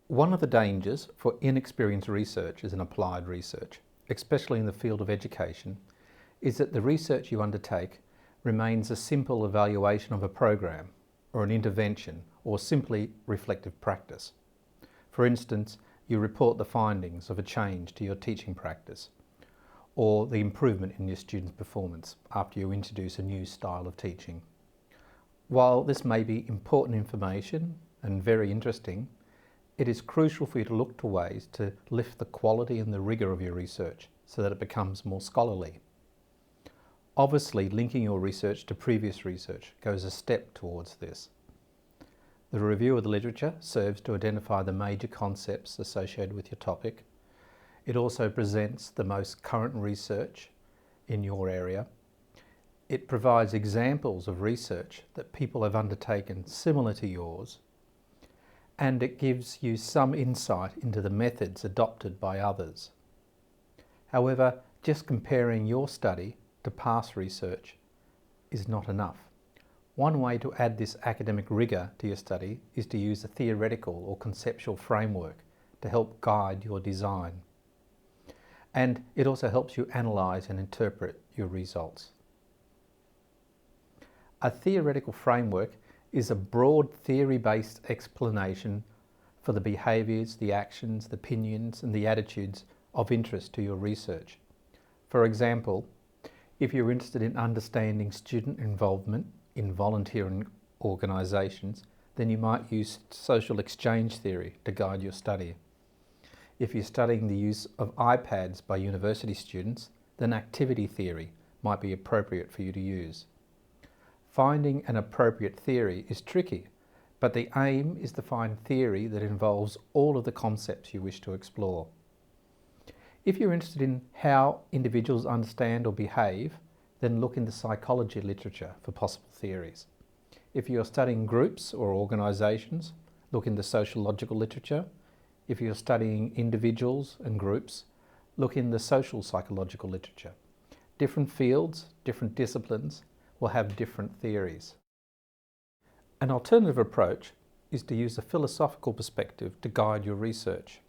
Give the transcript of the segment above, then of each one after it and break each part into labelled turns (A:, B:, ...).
A: One of the dangers for inexperienced researchers in applied research, especially in the field of education, is that the research you undertake remains a simple evaluation of a program or an intervention or simply reflective practice. For instance, you report the findings of a change to your teaching practice or the improvement in your students' performance after you introduce a new style of teaching. While this may be important information and very interesting, it is crucial for you to look to ways to lift the quality and the rigour of your research so that it becomes more scholarly. Obviously, linking your research to previous research goes a step towards this. The review of the literature serves to identify the major concepts associated with your topic. It also presents the most current research in your area. It provides examples of research that people have undertaken similar to yours, and it gives you some insight into the methods adopted by others. However, just comparing your study to past research is not enough. One way to add this academic rigour to your study is to use a theoretical or conceptual framework to help guide your design. And it also helps you analyse and interpret your results. A theoretical framework is a broad theory-based explanation for the behaviours, the actions, the opinions and the attitudes of interest to your research. For example, if you're interested in understanding student involvement in volunteering organisations, then you might use social exchange theory to guide your study. If you're studying the use of iPads by university students, then activity theory might be appropriate for you to use. Finding an appropriate theory is tricky, but the aim is to find theory that involves all of the concepts you wish to explore. If you're interested in how individuals understand or behave, then look in the psychology literature for possible theories. If you're studying groups or organisations, look in the sociological literature. If you're studying individuals and groups, look in the social psychological literature. Different fields, different disciplines will have different theories. An alternative approach is to use a philosophical perspective to guide your research.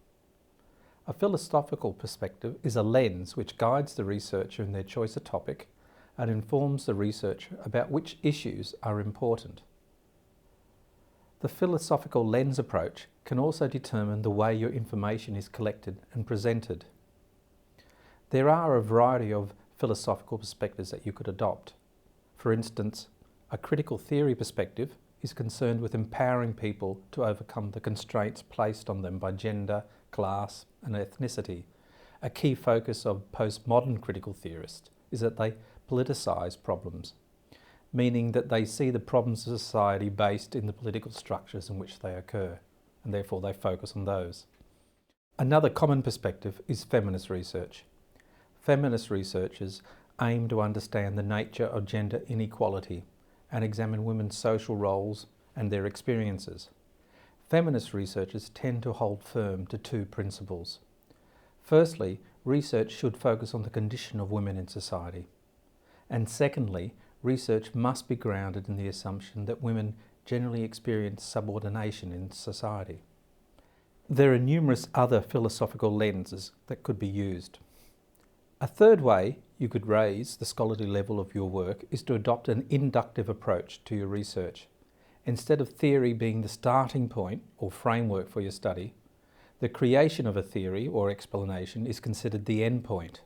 A: A philosophical perspective is a lens which guides the researcher in their choice of topic and informs the researcher about which issues are important. The philosophical lens approach can also determine the way your information is collected and presented. There are a variety of philosophical perspectives that you could adopt. For instance, a critical theory perspective is concerned with empowering people to overcome the constraints placed on them by gender, class and ethnicity. A key focus of postmodern critical theorists is that they politicise problems, meaning that they see the problems of society based in the political structures in which they occur, and therefore they focus on those. Another common perspective is feminist research. Feminist researchers aim to understand the nature of gender inequality and examine women's social roles and their experiences. Feminist researchers tend to hold firm to two principles. Firstly, research should focus on the condition of women in society. And secondly, research must be grounded in the assumption that women generally experience subordination in society. There are numerous other philosophical lenses that could be used. A third way you could raise the scholarly level of your work is to adopt an inductive approach to your research. Instead of theory being the starting point or framework for your study, the creation of a theory or explanation is considered the end point.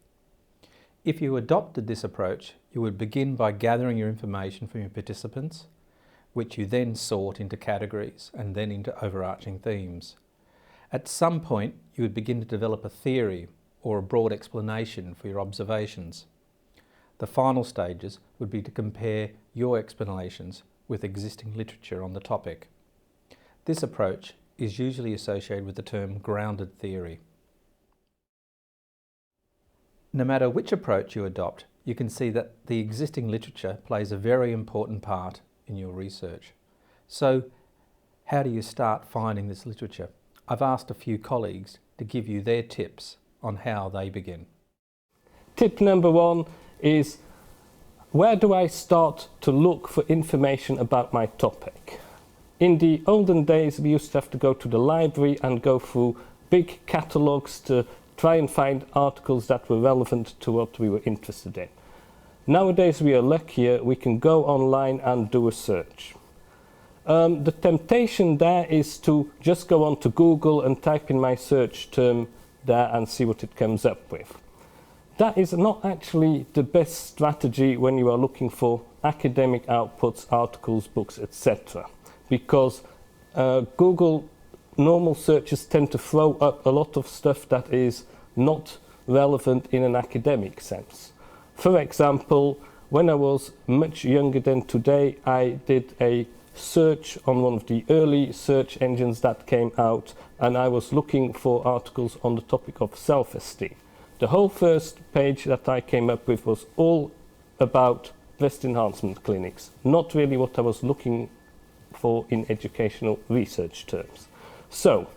A: If you adopted this approach, you would begin by gathering your information from your participants, which you then sort into categories and then into overarching themes. At some point, you would begin to develop a theory or a broad explanation for your observations. The final stages would be to compare your explanations with existing literature on the topic. This approach is usually associated with the term grounded theory. No matter which approach you adopt, you can see that the existing literature plays a very important part in your research. So, how do you start finding this literature? I've asked a few colleagues to give you their tips on how they begin.
B: Tip number one is, where do I start to look for information about my topic? In the olden days, we used to have to go to the library and go through big catalogues to try and find articles that were relevant to what we were interested in. Nowadays, we are luckier. We can go online and do a search. The temptation there is to just go on to Google and type in my search term there and see what it comes up with. That is not actually the best strategy when you are looking for academic outputs, articles, books, etc. Because Google normal searches tend to throw up a lot of stuff that is not relevant in an academic sense. For example, when I was much younger than today, I did a search on one of the early search engines that came out, and I was looking for articles on the topic of self-esteem. The whole first page that I came up with was all about breast enhancement clinics, not really what I was looking for in educational research terms. So,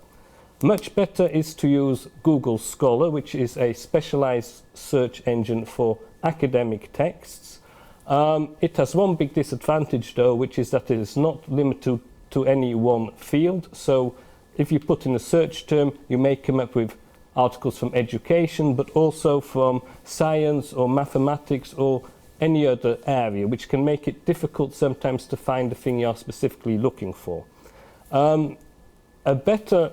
B: much better is to use Google Scholar, which is a specialized search engine for academic texts. It has one big disadvantage though, which is that it is not limited to any one field. So if you put in a search term, you may come up with articles from education, but also from science or mathematics or any other area, which can make it difficult sometimes to find the thing you're specifically looking for. A better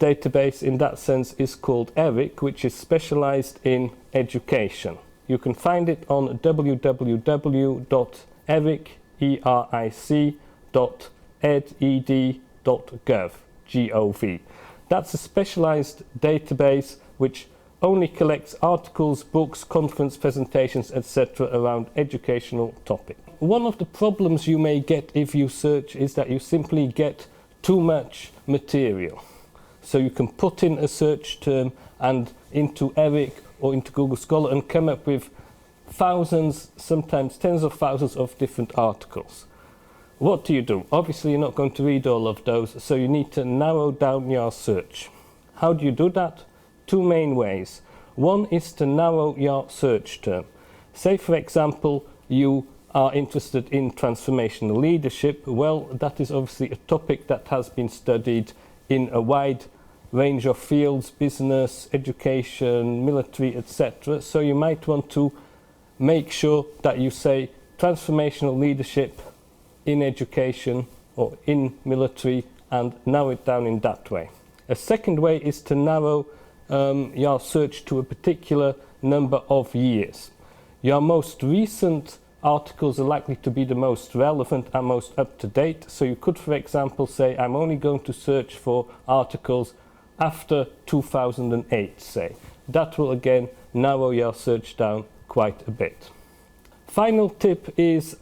B: database in that sense is called ERIC, which is specialized in education. You can find it on www.eric.ed.gov. That's a specialized database which only collects articles, books, conference presentations, etc. around educational topics. One of the problems you may get if you search is that you simply get too much material. So you can put in a search term and into ERIC or into Google Scholar and come up with thousands, sometimes tens of thousands of different articles. What do? Obviously, you're not going to read all of those, so you need to narrow down your search. How do you do that? Two main ways. One is to narrow your search term. Say, for example, you are interested in transformational leadership. Well, that is obviously a topic that has been studied in a wide range of fields, business, education, military, etc. So you might want to make sure that you say transformational leadership in education or in military and narrow it down in that way. A second way is to narrow your search to a particular number of years. Your most recent articles are likely to be the most relevant and most up-to-date. So you could, for example, say, I'm only going to search for articles after 2008, say. That will again narrow your search down quite a bit. Final tip is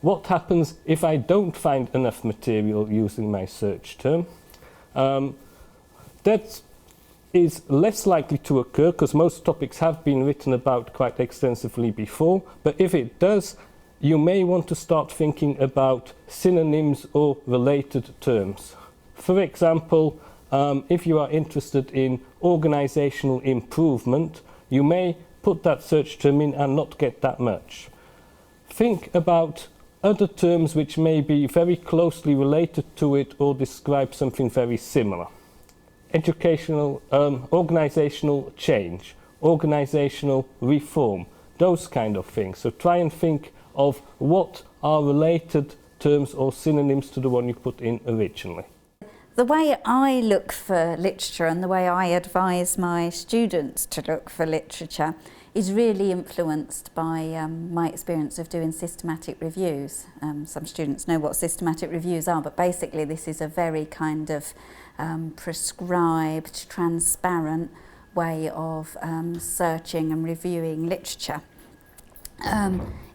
B: what happens if I don't find enough material using my search term. That is less likely to occur because most topics have been written about quite extensively before, but if it does, you may want to start thinking about synonyms or related terms. For example, if you are interested in organizational improvement, you may put that search term in and not get that much. Think about other terms which may be very closely related to it or describe something very similar. Educational, organizational change, organizational reform, those kind of things. So try and think of what are related terms or synonyms to the one you put in originally.
C: The way I look for literature and the way I advise my students to look for literature is really influenced by my experience of doing systematic reviews. Some students know what systematic reviews are, but basically this is a very kind of prescribed, transparent way of searching and reviewing literature.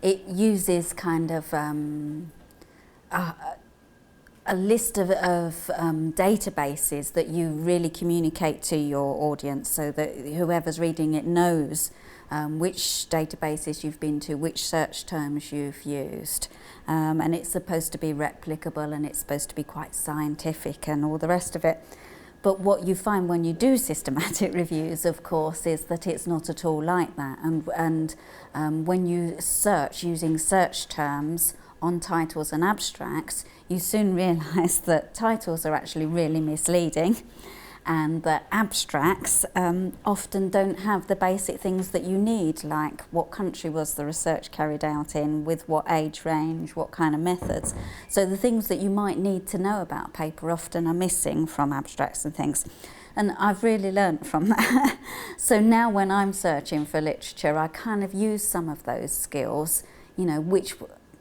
C: It uses kind of a list of databases that you really communicate to your audience so that whoever's reading it knows which databases you've been to, which search terms you've used. And it's supposed to be replicable and it's supposed to be quite scientific and all the rest of it. But what you find when you do systematic reviews, of course, is that it's not at all like that. And when you search using search terms on titles and abstracts, you soon realise that titles are actually really misleading, and that abstracts often don't have the basic things that you need, like what country was the research carried out in, with what age range, what kind of methods. So the things that you might need to know about a paper often are missing from abstracts and things. And I've really learnt from that. So now when I'm searching for literature, I kind of use some of those skills, you know, which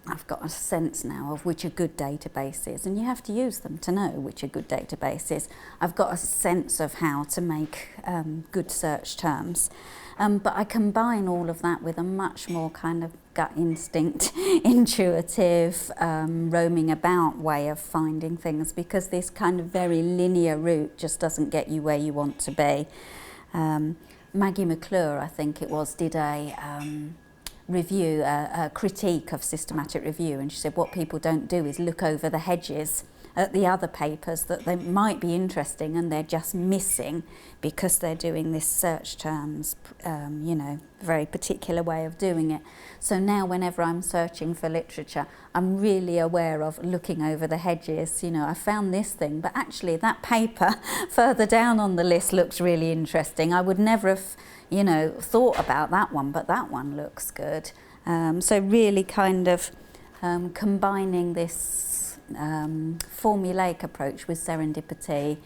C: I've got a sense now of which are good databases, and you have to use them to know which are good databases. I've got a sense of how to make good search terms. But I combine all of that with a much more kind of gut instinct, intuitive, roaming about way of finding things, because this kind of very linear route just doesn't get you where you want to be. Maggie McClure, I think it was, did a review, a critique of systematic review, and she said what people don't do is look over the hedges at the other papers that they might be interesting and they're just missing because they're doing this search terms, you know, very particular way of doing it. So now whenever I'm searching for literature, I'm really aware of looking over the hedges. You know, I found this thing, but actually that paper further down on the list looks really interesting. I would never have, you know, thought about that one, but that one looks good. So really kind of combining this formulaic approach with serendipity,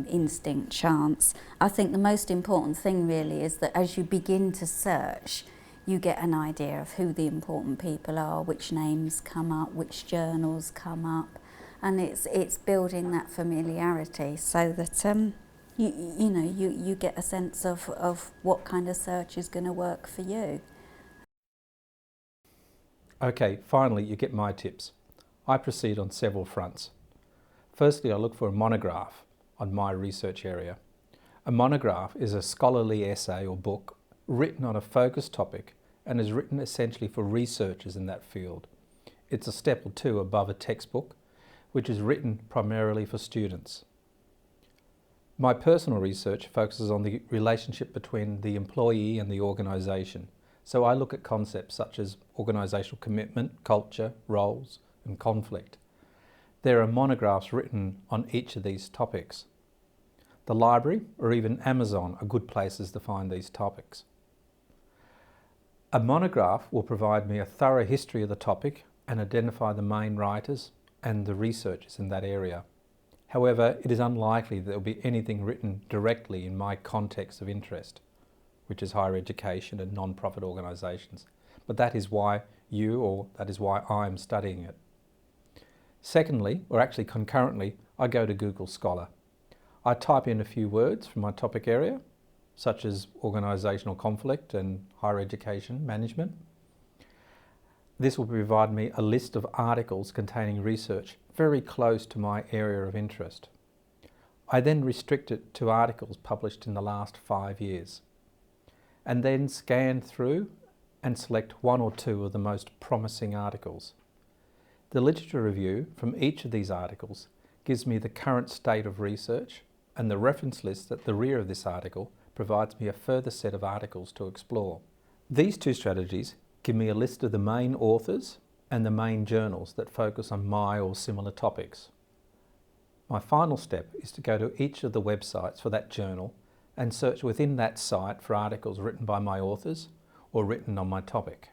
C: instinct, chance. I think the most important thing really is that as you begin to search, you get an idea of who the important people are, which names come up, which journals come up, and it's building that familiarity so that you know you get a sense of what kind of search is going to work for you.
A: Okay, finally you get my tips. I proceed on several fronts. Firstly, I look for a monograph on my research area. A monograph is a scholarly essay or book written on a focused topic and is written essentially for researchers in that field. It's a step or two above a textbook, which is written primarily for students. My personal research focuses on the relationship between the employee and the organisation. So I look at concepts such as organisational commitment, culture, roles, and conflict. There are monographs written on each of these topics. The library or even Amazon are good places to find these topics. A monograph will provide me a thorough history of the topic and identify the main writers and the researchers in that area. However, it is unlikely that there will be anything written directly in my context of interest, which is higher education and non-profit organisations. But that is why I'm studying it. Secondly, or actually concurrently, I go to Google Scholar. I type in a few words from my topic area, such as organisational conflict and higher education management. This will provide me a list of articles containing research very close to my area of interest. I then restrict it to articles published in the last 5 years, and then scan through and select one or two of the most promising articles. The literature review from each of these articles gives me the current state of research, and the reference list at the rear of this article provides me a further set of articles to explore. These two strategies give me a list of the main authors and the main journals that focus on my or similar topics. My final step is to go to each of the websites for that journal and search within that site for articles written by my authors or written on my topic.